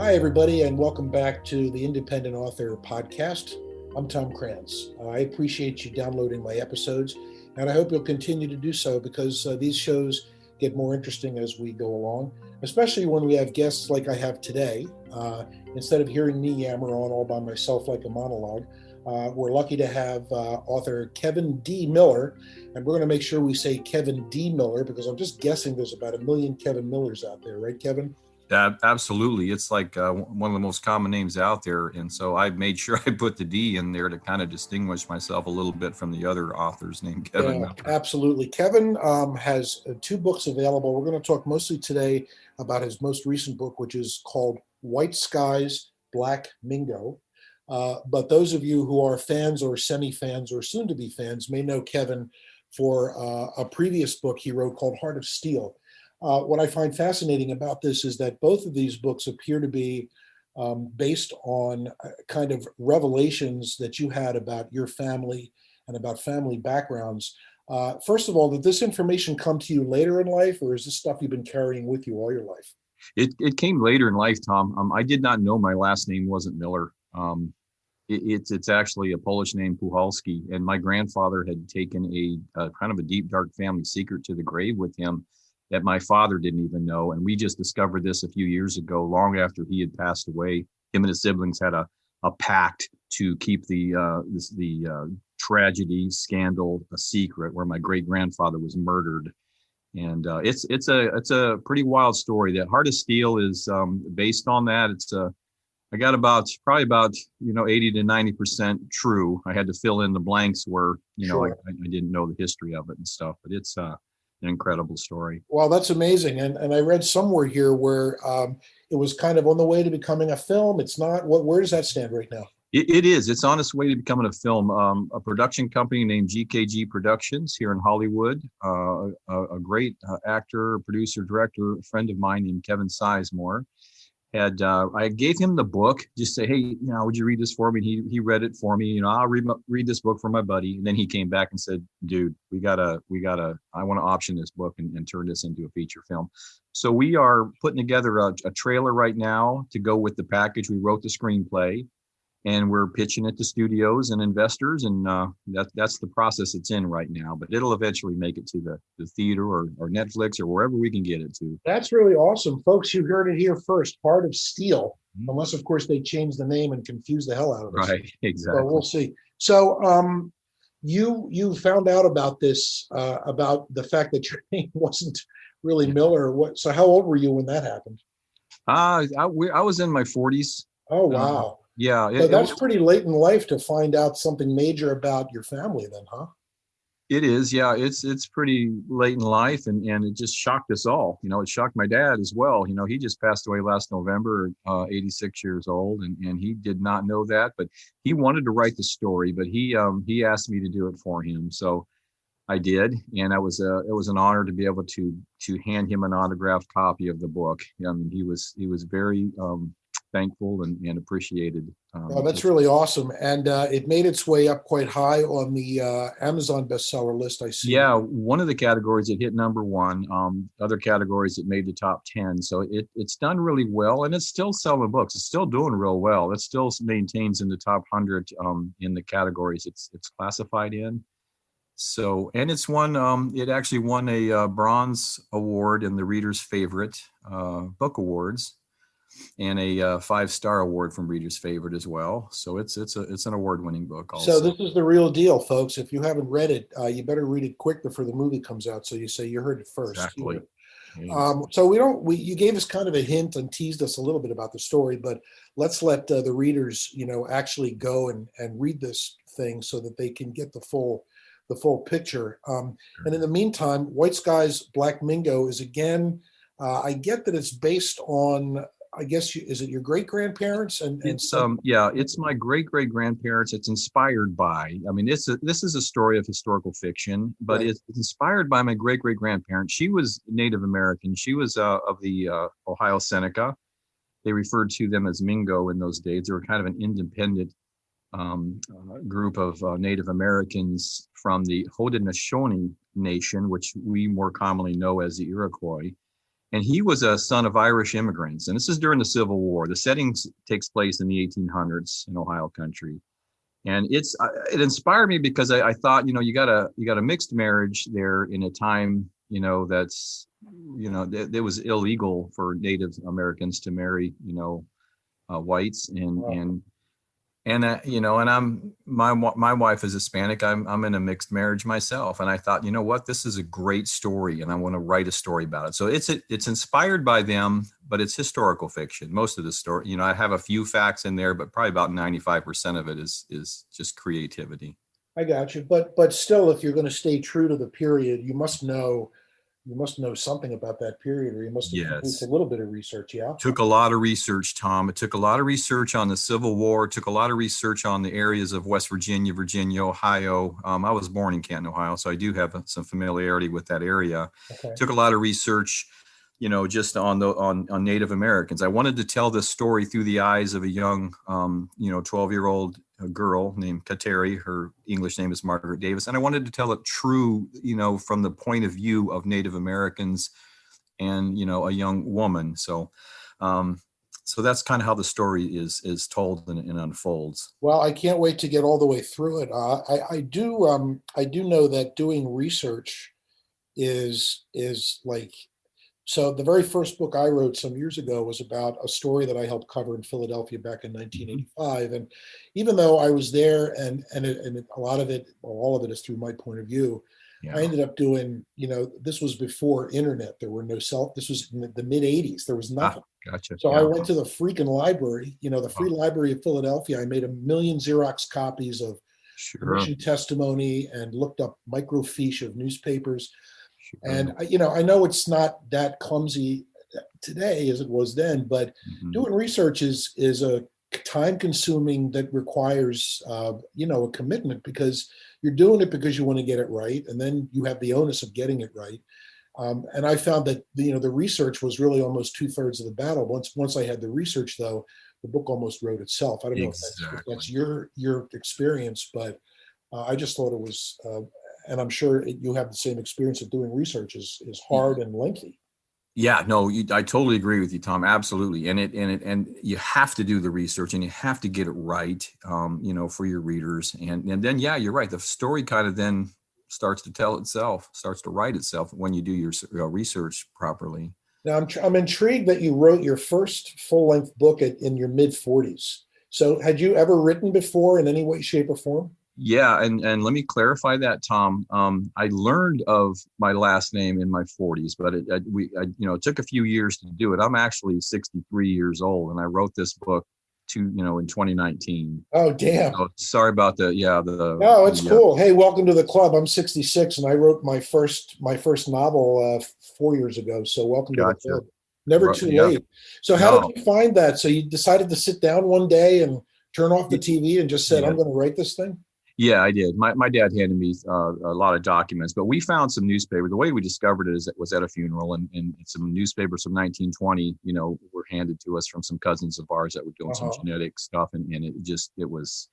Hi, everybody, and welcome back to the Independent Author Podcast. I'm Tom Krantz. I appreciate you downloading my episodes, and I hope you'll continue to do so because these shows get more interesting as we go along, especially when we have guests like I have today. Instead of hearing me yammer on all by myself like a monologue, we're lucky to have author Kevin D. Miller, and we're going to make sure we say Kevin D. Miller because I'm just guessing there's about a million Kevin Millers out there, right, Kevin? Absolutely. It's like one of the most common names out there. And so I made sure I put the D in there to kind of distinguish myself a little bit from the other authors named Kevin Yeah, Miller. absolutely. Kevin has two books available. We're going to talk mostly today about his most recent book, which is called White Skies, Black Mingo. But those of you who are fans or semi-fans or soon-to-be fans may know Kevin for a previous book he wrote called Heart of Steel. What I find fascinating about this is that both of these books appear to be based on kind of revelations that you had about your family and about family backgrounds. First of all, did this information come to you later in life, or is this stuff you've been carrying with you all your life? It came later in life, Tom. I did not know my last name wasn't Miller. It's actually a Polish name, Puchalski, and my grandfather had taken a kind of a deep, dark family secret to the grave with him that my father didn't even know. And we just discovered this a few years ago, long after he had passed away. Him and his siblings had a pact to keep the tragedy, scandal, a secret, where my great grandfather was murdered. And it's a pretty wild story. That Heart of Steel is based on that. I got probably about 80 to 90% true. I had to fill in the blanks where Sure. I didn't know the history of it and stuff. But it's an incredible story. Well, that's amazing. And I read somewhere here where it was kind of on the way to becoming a film. It's not. Where does that stand right now? It is. It's on its way to becoming a film. A production company named GKG Productions here in Hollywood. A great actor, producer, director, a friend of mine named Kevin Sizemore. I gave him the book, just say, hey, would you read this for me? He read it for me. I'll read this book for my buddy. And then he came back and said, dude, I want to option this book and turn this into a feature film. So we are putting together a trailer right now to go with the package. We wrote the screenplay and we're pitching it to studios and investors. And that's the process it's in right now, but it'll eventually make it to the theater or Netflix or wherever we can get it to. That's really awesome. Folks, you heard it here first, Heart of Steel, unless, of course, they change the name and confuse the hell out of us. Right, exactly. So we'll see. So you found out about this, about the fact that your name wasn't really Miller. So how old were you when that happened? I was in my 40s. Oh, wow. Yeah. So that's pretty late in life to find out something major about your family then, huh? It is. Yeah. It's pretty late in life and it just shocked us all. It shocked my dad as well. He just passed away last November, 86 years old, and he did not know that, but he wanted to write the story, but he asked me to do it for him. So I did, and it was an honor to be able to hand him an autographed copy of the book. I mean, he was very thankful and appreciated. Oh, that's really awesome, and it made its way up quite high on the Amazon bestseller list. I see. Yeah, one of the categories it hit number one. Other categories it made the top 10. So it's done really well, and it's still selling books. It's still doing real well. It still maintains in the top 100 in the categories it's classified in. So, and it actually won a bronze award in the Reader's Favorite Book Awards, and a 5-star award from Reader's Favorite as well. So it's an award-winning book also. So this is the real deal, folks. If you haven't read it, you better read it quick before the movie comes out. So you say you heard it first. Exactly. So you gave us kind of a hint and teased us a little bit about the story, but let's let the readers, actually go and read this thing so that they can get the full picture. And in the meantime, White Skies, Black Mingo is again, I get that it's based on, I guess, is it your great grandparents? It's my great grandparents. It's inspired by. I mean, this is a story of historical fiction, but right. It's inspired by my great grandparents. She was Native American. She was of the Ohio Seneca. They referred to them as Mingo in those days. They were kind of an independent group of Native Americans from the Haudenosaunee Nation, which we more commonly know as the Iroquois. And he was a son of Irish immigrants. And this is during the Civil War. The setting takes place in the 1800s in Ohio country. And it inspired me because I thought, you got a mixed marriage there in a time, that's, it was illegal for Native Americans to marry, whites, Wow. and my wife is Hispanic. I'm in a mixed marriage myself, and I thought, what, this is a great story, and I want to write a story about it. So it's inspired by them, but it's historical fiction. Most of the story, I have a few facts in there, but probably about 95% of it is just creativity. I got you. But still, if you're going to stay true to the period, you must know something about that period, or you must have at least a Yes. little bit of research. Yeah. Took a lot of research, Tom. It took a lot of research on the Civil War. It took a lot of research on the areas of West Virginia, Virginia, Ohio. I was born in Canton, Ohio, so I do have some familiarity with that area. Okay. Took a lot of research, just on Native Americans. I wanted to tell this story through the eyes of a young, 12-year-old girl named Kateri. Her English name is Margaret Davis, and I wanted to tell it true, from the point of view of Native Americans and a young woman. So that's kind of how the story is told and unfolds. Well, I can't wait to get all the way through it. I do know that doing research is like, so the very first book I wrote some years ago was about a story that I helped cover in Philadelphia back in Mhm. 1985. And even though I was there, and a lot of it, or all of it, is through my point of view, I Yeah. ended up doing, this was before internet. There were no this was in the mid 80s. There was Ah, nothing. gotcha. So I Yeah. went to the freaking library, the Free Oh, Library of Philadelphia. I made a million Xerox copies of sure. commission testimony and looked up microfiche of newspapers. And Sure. I know it's not that clumsy today as it was then, but Mhm. doing research is a time consuming that requires a commitment, because you're doing it because you want to get it right, and then you have the onus of getting it right. And I found that the research was really almost two-thirds of the battle. Once I had the research, though, the book almost wrote itself. I don't know if that's Exactly. your experience, but I just thought it was, and I'm sure you have the same experience, of doing research is hard and lengthy. Yeah, no, I totally agree with you, Tom. Absolutely, and you have to do the research and you have to get it right, for your readers, and then yeah, you're right. The story kind of then starts to tell itself, starts to write itself when you do your research properly. Now, I'm intrigued that you wrote your first full-length book in your mid 40s. So, had you ever written before in any way, shape, or form? Yeah, and let me clarify that, Tom. I learned of my last name in my 40s, but it took a few years to do it. I'm actually 63 years old, and I wrote this book in 2019. Oh, damn. So sorry about the yeah No, it's the cool. Hey, welcome to the club. I'm 66, and I wrote my first novel 4 years ago. So, welcome to the gotcha. club. Never too Yeah, late. So, how did no, you find that? So, you decided to sit down one day and turn off the y- TV and just said, yeah. "I'm going to write this thing." Yeah, I did. My dad handed me a lot of documents, but we found some newspaper. The way we discovered it is it was at a funeral, and some newspapers from 1920, were handed to us from some cousins of ours that were doing some Uh-huh. genetic stuff, and it was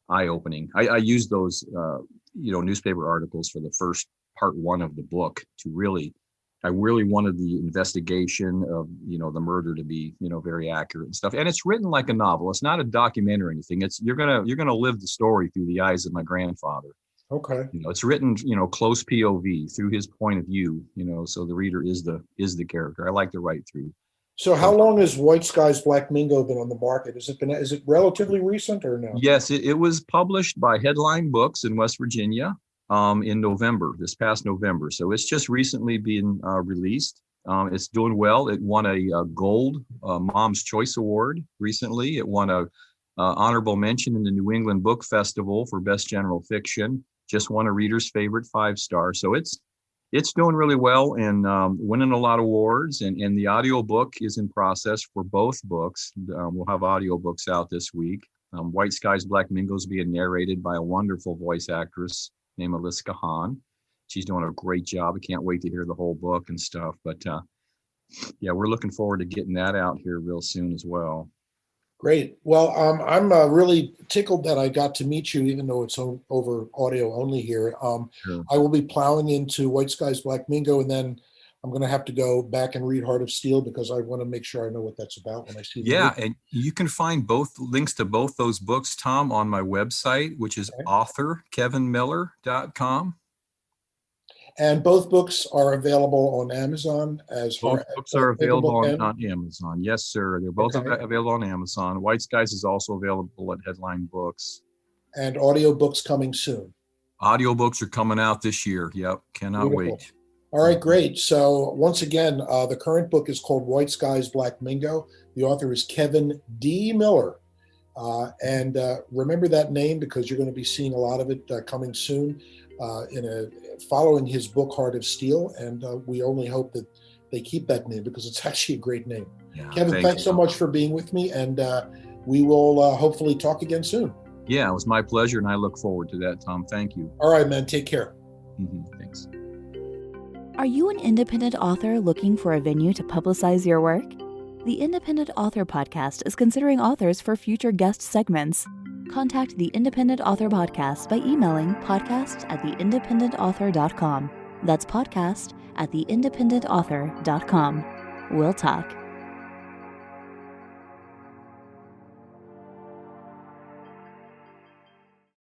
eye opening. I used those, newspaper articles for the first part one of the book I really wanted the investigation of, the murder to be, very accurate and stuff. And it's written like a novel. It's not a documentary or anything. You're gonna live the story through the eyes of my grandfather. Okay. It's written, close POV through his point of view, so the reader is the character. I like to write through. So, how So long has White Skies Black Mingo been on the market? Is it relatively recent or no? yes, it was published by Headline Books in West Virginia in November, this past November. So it's just recently been released. It's doing well. It won a gold Mom's Choice Award recently. It won a honorable mention in the New England Book Festival for Best General Fiction. Just won a reader's favorite 5-star. So it's doing really well and winning a lot of awards. And the audio book is in process for both books. We'll have audio books out this week. White Skies, Black Mingoes being narrated by a wonderful voice actress named Aliska Hahn. She's doing a great job. I can't wait to hear the whole book and stuff. But yeah, we're looking forward to getting that out here real soon as well. Great. Well, I'm really tickled that I got to meet you, even though it's over audio only here. Sure. I will be plowing into White Skies Black Mingo, and then I'm going to have to go back and read Heart of Steel because I want to make sure I know what that's about when I see the Yeah, movie. and you can find both links to both those books, Tom, on my website, which is Okay. authorkevinmiller.com. And both books are available on Amazon as far Both as books are paper available book and on Amazon. Yes, sir. They're both okay, available on Amazon. White Skies is also available at Headline Books. and audiobooks coming soon. Audiobooks are coming out this year. Yep, cannot Beautiful. wait. All right, great. So once again, the current book is called White Skies, Black Mingo. The author is Kevin D. Miller. And remember that name because you're going to be seeing a lot of it coming soon following his book, Heart of Steel. And we only hope that they keep that name because it's actually a great name. Yeah, Kevin, thanks so Tom. much for being with me. And we will hopefully talk again soon. Yeah, it was my pleasure. And I look forward to that, Tom. Thank you. All right, man. Take care. Thanks. Are you an independent author looking for a venue to publicize your work? The Independent Author Podcast is considering authors for future guest segments. Contact the Independent Author Podcast by emailing podcast@theindependentauthor.com. That's podcast@theindependentauthor.com. We'll talk.